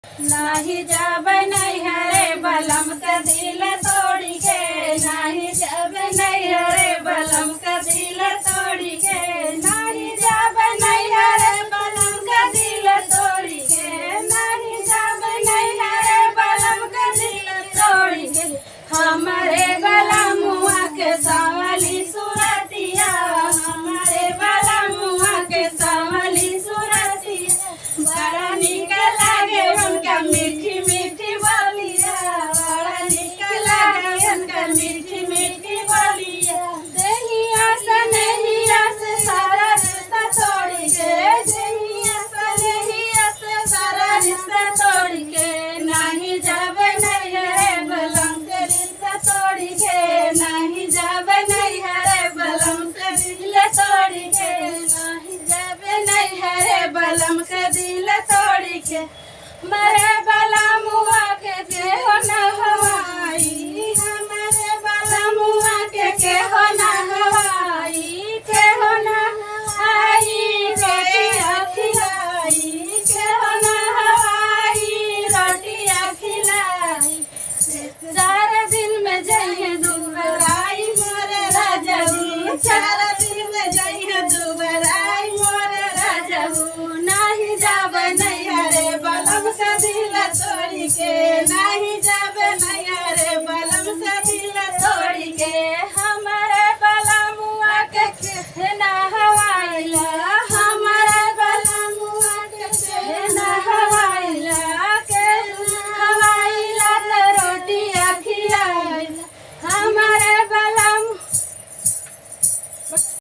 नहीं जब नहीं हरे बलम का दिल तोड़ी के, नहीं जब नहीं हरे बलम का दिल तोड़ी के, नहीं जब नहीं हरे बलम का दिल तोड़ी के, नहीं जब नहीं हरे बलम का दिल तोड़ी के। हमारे बलमुआ के सावली सुरतिया, हमारे बलमुआ के सावली सुरतिया, बड़ा निक लागे उनका मीठी मीठी बोलिया, बड़ा निक लागे उनका मीठी मीठी बोलिया। दहिया से नहिया से सारा रिश्ता तोड़ के, दहिया से नहिया से सारा रिश्ता तोड़ के, नहीं जब नहीं हरे बलम के रिश्ता तोड़ के, नहीं जब नहीं हरे बलम के दिल तोड़ के, नहीं जब नहीं हरे बलम के दिल तोड़ के। मरे बलमुआ के हो न हवाई, हमारे बलमुआ के हो न हवाई, के हो न हवाई रोटियां खिलाई, के हो न हवाई रोटियां खिलाई। चार दिन में जइए दुबराई मोरे राजबू, चार दिन में जइए दुबराई मोरे राजबू, नहीं जब नहीं हरे बलम का दिल तोड़ी के, नहीं जब नहीं